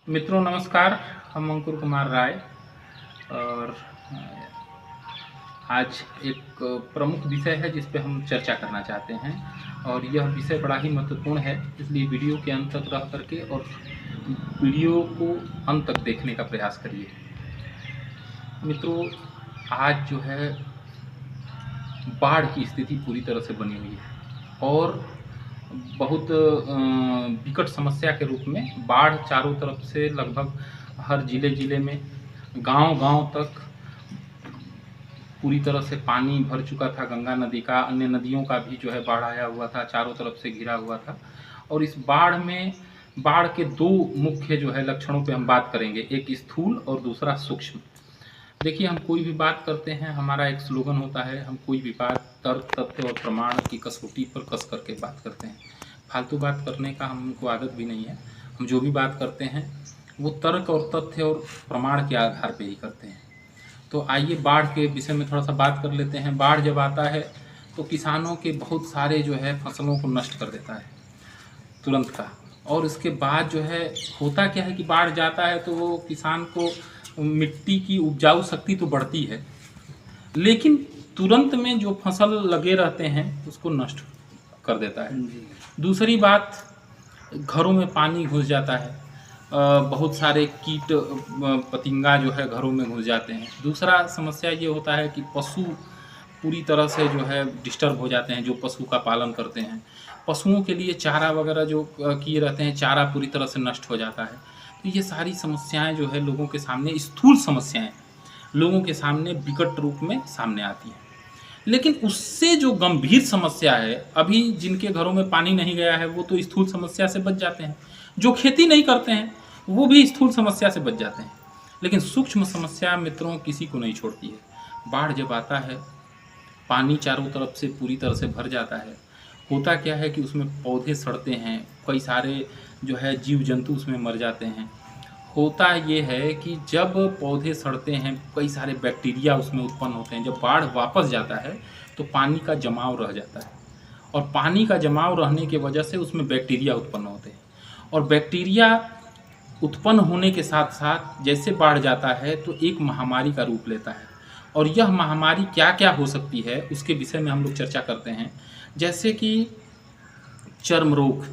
मित्रों नमस्कार। हम अंकुर कुमार राय और आज एक प्रमुख विषय है जिस पे हम चर्चा करना चाहते हैं और यह विषय बड़ा ही महत्वपूर्ण है, इसलिए वीडियो के अंत तक रह करके और वीडियो को अंत तक देखने का प्रयास करिए। मित्रों, आज जो है बाढ़ की स्थिति पूरी तरह से बनी हुई है और बहुत विकट समस्या के रूप में बाढ़ चारों तरफ से लगभग हर ज़िले में गांव-गांव तक पूरी तरह से पानी भर चुका था। गंगा नदी का, अन्य नदियों का भी जो है बाढ़ आया हुआ था, चारों तरफ से घिरा हुआ था। और इस बाढ़ के दो मुख्य जो है लक्षणों पे हम बात करेंगे, एक स्थूल और दूसरा सूक्ष्म। देखिए, हम कोई भी बात करते हैं, हमारा एक स्लोगन होता है, हम कोई भी बात तर्क, तथ्य और प्रमाण की कसौटी पर कस करके बात करते हैं। फालतू बात करने का हमको आदत भी नहीं है। हम जो भी बात करते हैं वो तर्क और तथ्य और प्रमाण के आधार पे ही करते हैं। तो आइए बाढ़ के विषय में थोड़ा सा बात कर लेते हैं। बाढ़ जब आता है तो किसानों के बहुत सारे जो है फसलों को नष्ट कर देता है तुरंत का। और उसके बाद जो है होता क्या है कि बाढ़ जाता है तो वो किसान को मिट्टी की उपजाऊ शक्ति तो बढ़ती है, लेकिन तुरंत में जो फसल लगे रहते हैं उसको नष्ट कर देता है। दूसरी बात, घरों में पानी घुस जाता है, बहुत सारे कीट पतिंगा जो है घरों में घुस जाते हैं। दूसरा समस्या ये होता है कि पशु पूरी तरह से जो है डिस्टर्ब हो जाते हैं, जो पशु का पालन करते हैं। पशुओं के लिए चारा वगैरह जो किए रहते हैं, चारा पूरी तरह से नष्ट हो जाता है। तो ये सारी समस्याएं जो है लोगों के सामने, स्थूल समस्याएं लोगों के सामने विकट रूप में सामने आती हैं। लेकिन उससे जो गंभीर समस्या है, अभी जिनके घरों में पानी नहीं गया है वो तो स्थूल समस्या से बच जाते हैं, जो खेती नहीं करते हैं वो भी स्थूल समस्या से बच जाते हैं। लेकिन सूक्ष्म समस्या मित्रों किसी को नहीं छोड़ती है। बाढ़ जब आता है, पानी चारों तरफ से पूरी तरह से भर जाता है। होता क्या है कि उसमें पौधे सड़ते हैं, कई सारे जो है जीव जंतु उसमें मर जाते हैं। होता ये है कि जब पौधे सड़ते हैं, कई सारे बैक्टीरिया उसमें उत्पन्न होते हैं। जब बाढ़ वापस जाता है तो पानी का जमाव रह जाता है, और पानी का जमाव रहने की वजह से उसमें बैक्टीरिया उत्पन्न होते हैं। और बैक्टीरिया उत्पन्न होने के साथ साथ जैसे बाढ़ जाता है तो एक महामारी का रूप लेता है। और यह महामारी क्या क्या हो सकती है उसके विषय में हम लोग चर्चा करते हैं। जैसे कि चर्म रोग,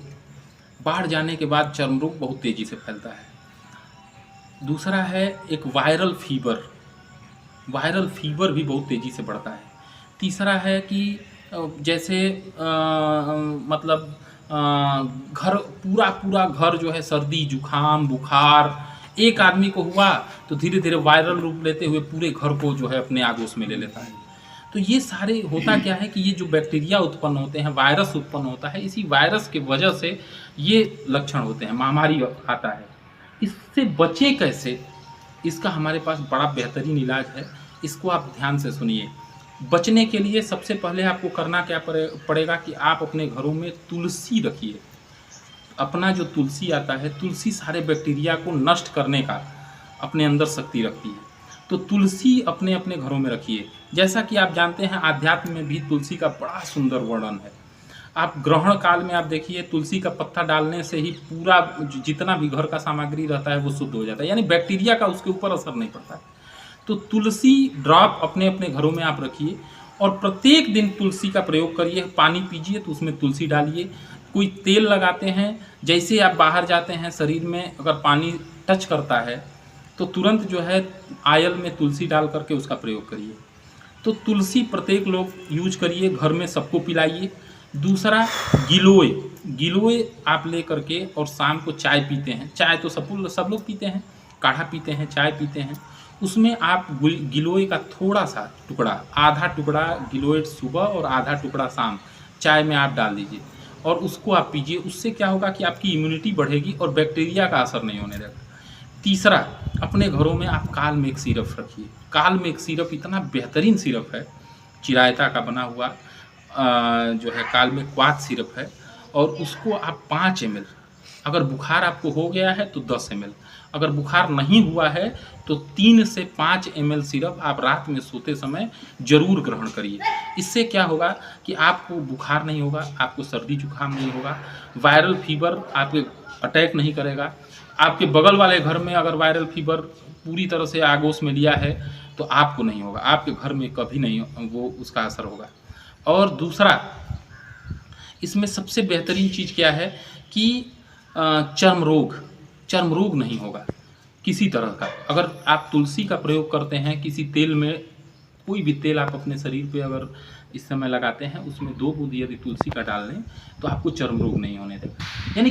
बाढ़ जाने के बाद चर्म रोग बहुत तेज़ी से फैलता है। दूसरा है एक वायरल फीवर भी बहुत तेज़ी से बढ़ता है। तीसरा है कि जैसे मतलब घर पूरा घर जो है सर्दी जुखाम बुखार एक आदमी को हुआ तो धीरे धीरे वायरल रूप लेते हुए पूरे घर को जो है अपने आगोश में ले लेता है। तो ये सारे होता क्या है कि ये जो बैक्टीरिया उत्पन्न होते हैं, वायरस उत्पन्न होता है, इसी वायरस की वजह से ये लक्षण होते हैं, महामारी आता है। इससे बचें कैसे, इसका हमारे पास बड़ा बेहतरीन इलाज है। इसको आप ध्यान से सुनिए। बचने के लिए सबसे पहले आपको करना क्या पड़ेगा कि आप अपने घरों में तुलसी रखिए। अपना जो तुलसी आता है, तुलसी सारे बैक्टीरिया को नष्ट करने का अपने अंदर शक्ति रखती है। तो तुलसी अपने अपने घरों में रखिए। जैसा कि आप जानते हैं, आध्यात्म में भी तुलसी का बड़ा सुंदर वर्णन है। आप ग्रहण काल में आप देखिए, तुलसी का पत्ता डालने से ही पूरा जितना भी घर का सामग्री रहता है वो शुद्ध हो जाता है, यानी बैक्टीरिया का उसके ऊपर असर नहीं पड़ता है। तो तुलसी ड्रॉप अपने अपने घरों में आप रखिए और प्रत्येक दिन तुलसी का प्रयोग करिए। पानी पीजिए तो उसमें तुलसी डालिए। कोई तेल लगाते हैं, जैसे आप बाहर जाते हैं शरीर में अगर पानी टच करता है तो तुरंत जो है आयल में तुलसी डाल करके उसका प्रयोग करिए। तो तुलसी प्रत्येक लोग यूज करिए, घर में सबको पिलाइए। दूसरा, गिलोय आप ले करके और शाम को चाय पीते हैं, चाय तो सब लोग पीते हैं, काढ़ा पीते हैं, चाय पीते हैं, उसमें आप गिलोय का थोड़ा सा टुकड़ा, आधा टुकड़ा गिलोय सुबह और आधा टुकड़ा शाम चाय में आप डाल दीजिए और उसको आप पीजिए। उससे क्या होगा कि आपकी इम्यूनिटी बढ़ेगी और बैक्टीरिया का असर नहीं होने लगेगा। तीसरा, अपने घरों में आप काल मेघ सिरप रखिए। काल मेघ सिरप इतना बेहतरीन सिरप है, चिरायता का बना हुआ जो है काल मेघ क्वाथ सिरप है, और उसको आप 5 ml, अगर बुखार आपको हो गया है तो 10 ml, अगर बुखार नहीं हुआ है तो 3 से 5 ml सिरप आप रात में सोते समय जरूर ग्रहण करिए। इससे क्या होगा कि आपको बुखार नहीं होगा, आपको सर्दी जुकाम नहीं होगा, वायरल फीवर आपके अटैक नहीं करेगा, आपके बगल वाले घर में अगर वायरल फीवर पूरी तरह से आगोश में लिया है तो आपको नहीं होगा, आपके घर में कभी नहीं वो उसका असर होगा। और दूसरा, इसमें सबसे बेहतरीन चीज़ क्या है कि चर्म रोग नहीं होगा किसी तरह का। अगर आप तुलसी का प्रयोग करते हैं किसी तेल में, कोई भी तेल आप अपने शरीर पे अगर इस समय लगाते हैं, उसमें 2 बूंद यदि तुलसी का डाल लें तो आपको चर्म रोग नहीं होने देगा। यानी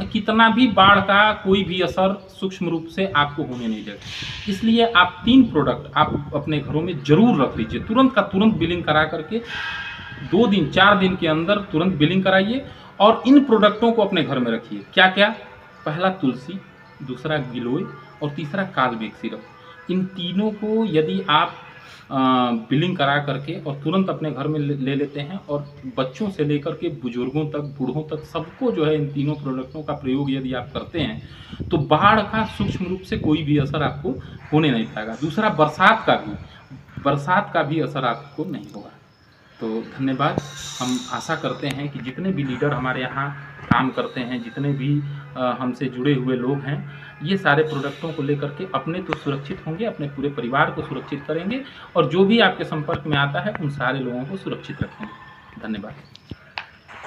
कितना भी बाढ़ का कोई भी असर सूक्ष्म रूप से आपको होने नहीं देगा। इसलिए आप 3 प्रोडक्ट आप अपने घरों में जरूर रख लीजिए, तुरंत का तुरंत बिलिंग करा करके 2 दिन 4 दिन के अंदर तुरंत बिलिंग कराइए और इन प्रोडक्टों को अपने घर में रखिए। क्या क्या? पहला तुलसी, दूसरा गिलोय और तीसरा कालबेग सिरप। इन तीनों को यदि आप बिलिंग करा करके और तुरंत अपने घर में ले लेते हैं, और बच्चों से लेकर के बुजुर्गों तक, बूढ़ों तक सबको जो है इन तीनों प्रोडक्टों का प्रयोग यदि आप करते हैं तो बाढ़ का सूक्ष्म रूप से कोई भी असर आपको होने नहीं पाएगा। दूसरा, बरसात का भी असर आपको नहीं होगा। तो धन्यवाद। हम आशा करते हैं कि जितने भी लीडर हमारे यहाँ काम करते हैं, जितने भी हमसे जुड़े हुए लोग हैं, ये सारे प्रोडक्टों को लेकर के अपने तो सुरक्षित होंगे, अपने पूरे परिवार को सुरक्षित करेंगे और जो भी आपके संपर्क में आता है उन सारे लोगों को सुरक्षित रखेंगे। धन्यवाद।